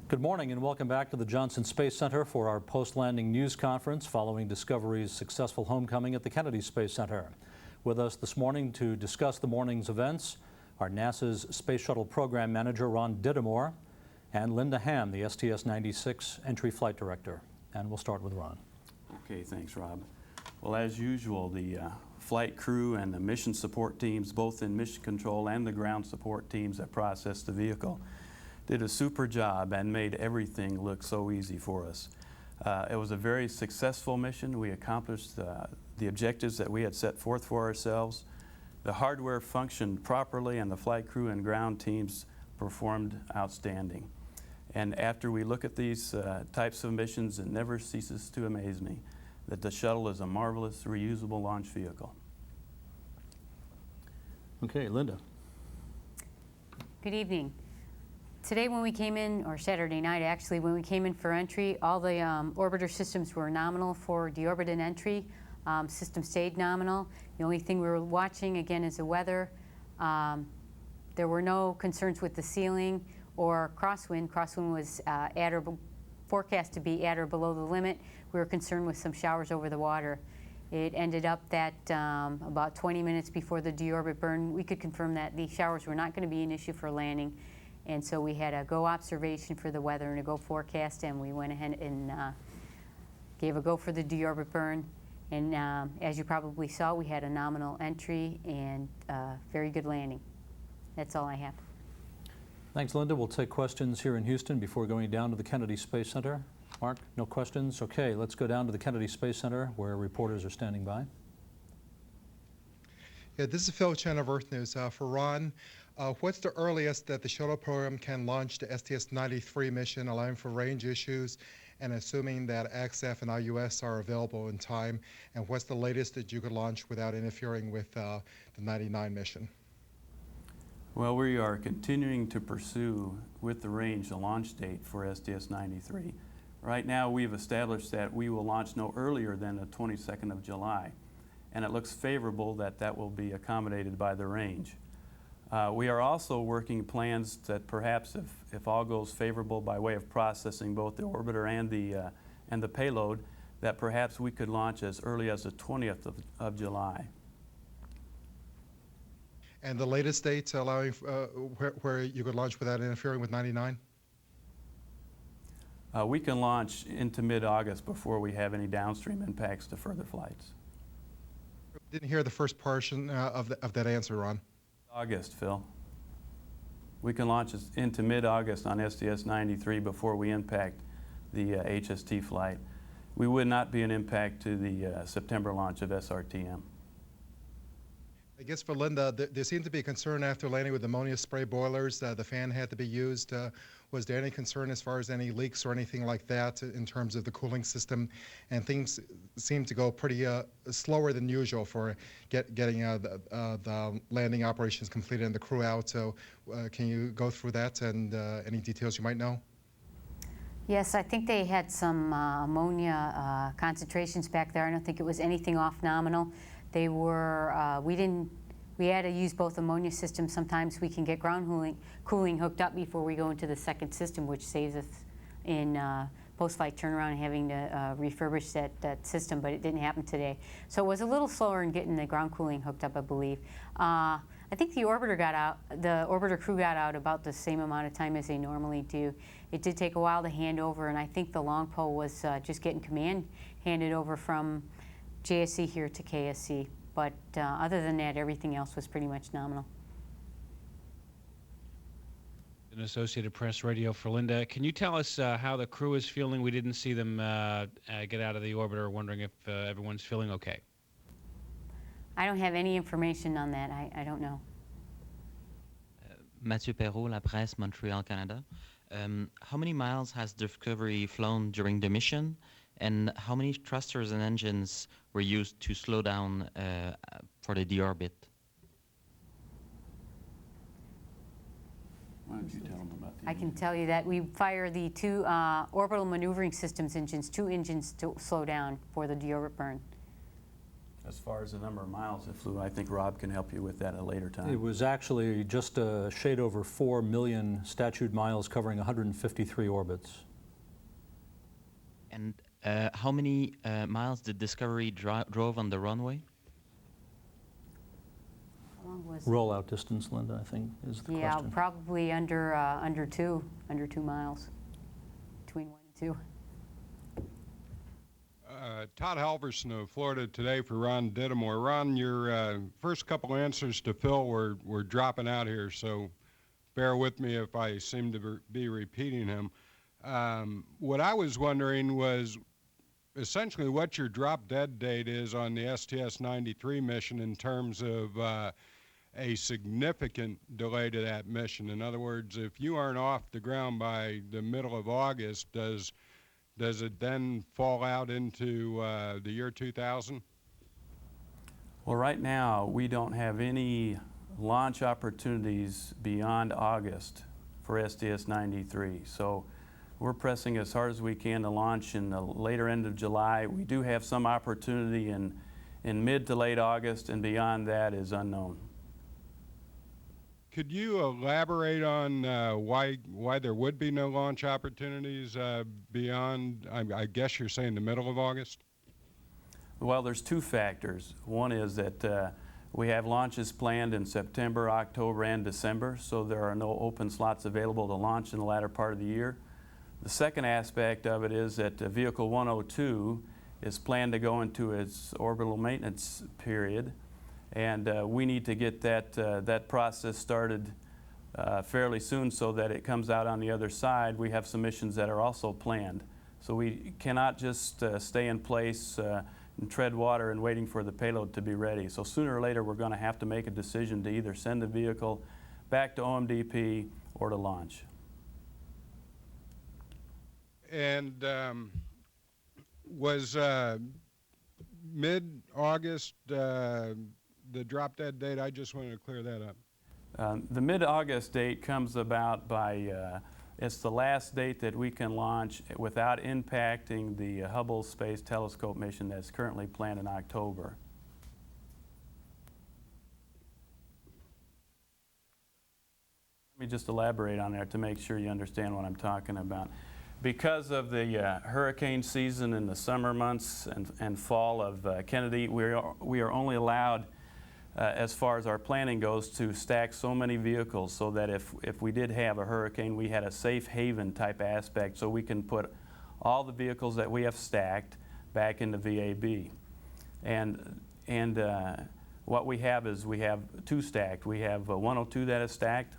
Good morning and welcome back to the Johnson Space Center for our post-landing news conference following Discovery's successful homecoming at the Kennedy Space Center. With us this morning to discuss the morning's events are NASA's Space Shuttle Program Manager Ron Dittemore and Linda Ham, the STS-96 Entry Flight Director. And we'll start with Ron. Okay, thanks, Rob. Well, as usual, the flight crew and the mission support teams, both in mission control and the ground support teams that processed the vehicle, did a super job and made everything look so easy for us. It was a very successful mission. We accomplished the objectives that we had set forth for ourselves. The hardware functioned properly and the flight crew and ground teams performed outstanding. And after we look at these types of missions, it never ceases to amaze me that the shuttle is a marvelous, reusable launch vehicle. Okay, Linda. Good evening. Today when we came in, or Saturday night actually, when we came in for entry, all the orbiter systems were nominal for deorbit and entry. System stayed nominal. The only thing we were watching, again, is the weather. There were no concerns with the ceiling or crosswind. Crosswind was forecast to be at or below the limit. We were concerned with some showers over the water. It ended up that about 20 minutes before the deorbit burn, we could confirm that the showers were not going to be an issue for landing. And so we had a go observation for the weather and a go forecast, and we went ahead and gave a go for the deorbit burn. And as you probably saw, we had a nominal entry and very good landing. That's all I have. Thanks, Linda. We'll take questions here in Houston before going down to the Kennedy Space Center. Mark, no questions? Okay, let's go down to the Kennedy Space Center where reporters are standing by. Yeah, this is Phil Chen of Earth News. For Ron, what's the earliest that the shuttle program can launch the STS-93 mission, allowing for range issues and assuming that XF and IUS are available in time? And what's the latest that you could launch without interfering with the 99 mission? Well, we are continuing to pursue with the range the launch date for STS-93. Right now we've established that we will launch no earlier than the 22nd of July. And it looks favorable that that will be accommodated by the range. We are also working plans that perhaps if all goes favorable by way of processing both the orbiter and the payload, that perhaps we could launch as early as the 20th of July. And the latest date allowing where you could launch without interfering with 99? We can launch into mid-August before we have any downstream impacts to further flights. Didn't hear the first portion of that answer, Ron. August, Phil. We can launch into mid-August on STS-93 before we impact the HST flight. We would not be an impact to the September launch of SRTM. I guess for Linda, there seemed to be a concern after landing with ammonia spray boilers. The fan had to be used. Was there any concern as far as any leaks or anything like that in terms of the cooling system? And things seemed to go pretty slower than usual for getting the landing operations completed and the crew out. So can you go through that and any details you might know? Yes, I think they had some ammonia concentrations back there. I don't think it was anything off nominal. They were, we had to use both ammonia systems. Sometimes we can get ground cooling hooked up before we go into the second system, which saves us in post-flight turnaround and having to refurbish that system, but it didn't happen today. So it was a little slower in getting the ground cooling hooked up, I believe. I think the orbiter crew got out about the same amount of time as they normally do. It did take a while to hand over, and I think the long pole was just getting command handed over from JSC here to KSC, but other than that, everything else was pretty much nominal. An Associated Press radio for Linda. Can you tell us how the crew is feeling? We didn't see them get out of the orbiter. Wondering if everyone's feeling okay. I don't have any information on that. I don't know. Mathieu Perrault, La Presse, Montreal, Canada. How many miles has Discovery flown during the mission? And how many thrusters and engines were used to slow down for the deorbit? Why don't you tell them about the I can tell you that we fire the two orbital maneuvering systems engines, two engines to slow down for the deorbit burn. As far as the number of miles it flew, I think Rob can help you with that at a later time. It was actually just a shade over 4 million statute miles covering 153 orbits. And how many miles did Discovery drove on the runway? How long was Rollout distance, Linda, I think, is the Yeah, question. probably under 2 miles, between 1 and 2. Todd Halverson of Florida Today for Ron Dittemore. Ron, your first couple answers to Phil were dropping out here, so bear with me if I seem to be repeating him. What I was wondering was essentially what your drop-dead date is on the STS-93 mission in terms of a significant delay to that mission. In other words, if you aren't off the ground by the middle of August, does it then fall out into the year 2000? Well, right now, we don't have any launch opportunities beyond August for STS-93. So we're pressing as hard as we can to launch in the later end of July. We do have some opportunity in mid to late August, and beyond that is unknown. Could you elaborate on why there would be no launch opportunities beyond, I guess you're saying the middle of August? Well, there's two factors. One is that we have launches planned in September, October, and December, so there are no open slots available to launch in the latter part of the year. The second aspect of it is that Vehicle 102 is planned to go into its orbital maintenance period, and we need to get that process started fairly soon so that it comes out on the other side. We have some missions that are also planned. So we cannot just stay in place and tread water and waiting for the payload to be ready. So sooner or later we're going to have to make a decision to either send the vehicle back to OMDP or to launch. And was mid-August the drop-dead date? I just wanted to clear that up. The mid-August date comes about by, it's the last date that we can launch without impacting the Hubble Space Telescope mission that's currently planned in October. Let me just elaborate on that to make sure you understand what I'm talking about. Because of the hurricane season in the summer months and fall of Kennedy, we are only allowed, as far as our planning goes, to stack so many vehicles so that if we did have a hurricane, we had a safe haven type aspect so we can put all the vehicles that we have stacked back into VAB. And what we have is we have two stacked. We have 102 that is stacked,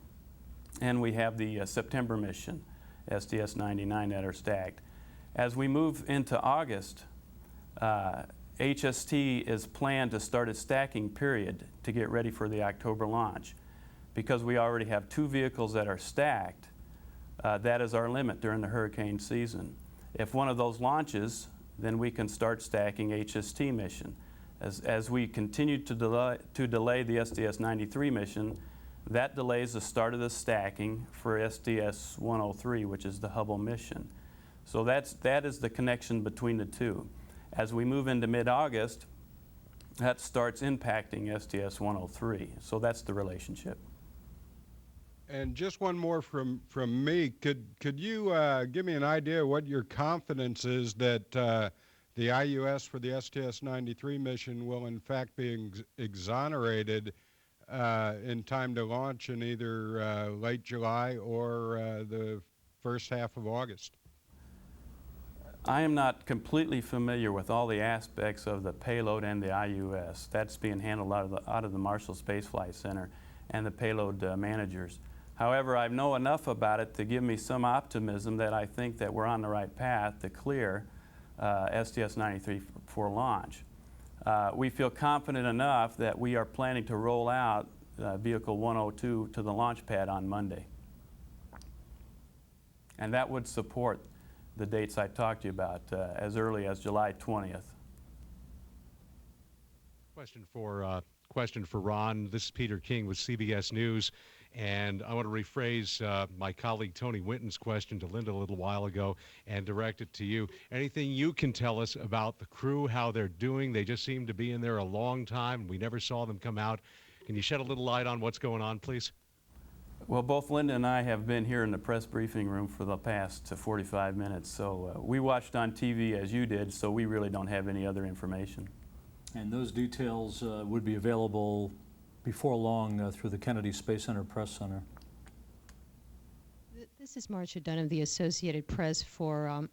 and we have the September mission, STS-99, that are stacked. As we move into August, HST is planned to start its stacking period to get ready for the October launch. Because we already have two vehicles that are stacked, that is our limit during the hurricane season. If one of those launches, then we can start stacking HST mission. As we continue to delay the STS-93 mission, that delays the start of the stacking for STS-103, which is the Hubble mission. So that is the connection between the two. As we move into mid-August, that starts impacting STS-103. So that's the relationship. And just one more from me. Could you give me an idea of what your confidence is that the IUS for the STS-93 mission will in fact be exonerated in time to launch in either late July or the first half of August? I am not completely familiar with all the aspects of the payload and the IUS. That's being handled out of the Marshall Space Flight Center and the payload managers. However, I know enough about it to give me some optimism that I think that we're on the right path to clear STS-93 for launch. We feel confident enough that we are planning to roll out Vehicle 102 to the launch pad on Monday. And that would support the dates I talked to you about as early as July 20th. Question for Ron. This is Peter King with CBS News. And I want to rephrase my colleague Tony Winton's question to Linda a little while ago and direct it to you. Anything you can tell us about the crew, how they're doing? They just seem to be in there a long time. We never saw them come out. Can you shed a little light on what's going on, please? Well, both Linda and I have been here in the press briefing room for the past 45 minutes, so we watched on TV as you did, so we really don't have any other information. And those details would be available before long through the Kennedy Space Center Press Center. This is Marcia Dunn of the Associated Press for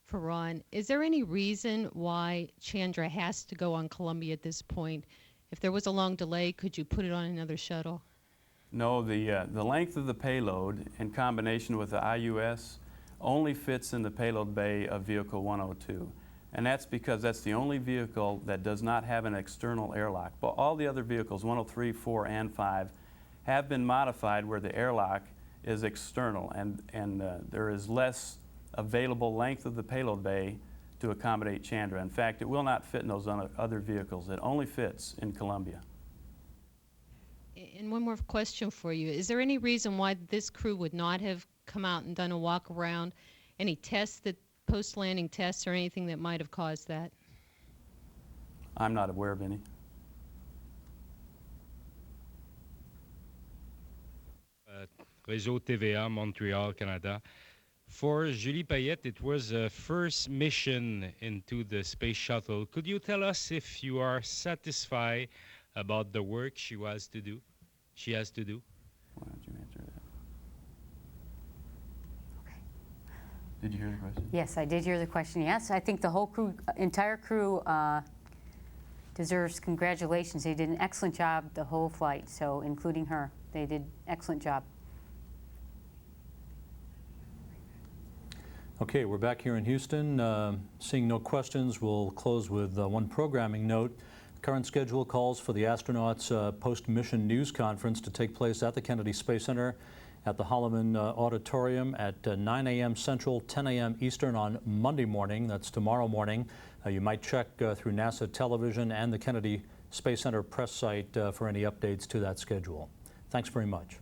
for Ron. Is there any reason why Chandra has to go on Columbia at this point? If there was a long delay, could you put it on another shuttle? No, the length of the payload in combination with the IUS only fits in the payload bay of Vehicle 102. And that's because that's the only vehicle that does not have an external airlock. But all the other vehicles, 103, 4, and 5, have been modified where the airlock is external, and there is less available length of the payload bay to accommodate Chandra. In fact, it will not fit in those other vehicles. It only fits in Columbia. And one more question for you. Is there any reason why this crew would not have come out and done a walk around? Any tests, that post-landing tests or anything that might have caused that? I'm not aware of any. Réseau TVA, Montreal, Canada. For Julie Payette, it was a first mission into the space shuttle. Could you tell us if you are satisfied about the work she has to do? Why don't you answer that? Okay. Did you hear the question? Yes, I did hear the question. Yes, I think the whole crew, entire crew, deserves congratulations. They did an excellent job the whole flight, so including her. They did excellent job. Okay, we're back here in Houston. Seeing no questions, we'll close with one programming note. Current schedule calls for the astronauts' post-mission news conference to take place at the Kennedy Space Center at the Holloman Auditorium at 9 a.m. Central, 10 a.m. Eastern on Monday morning. That's tomorrow morning. You might check through NASA television and the Kennedy Space Center press site for any updates to that schedule. Thanks very much.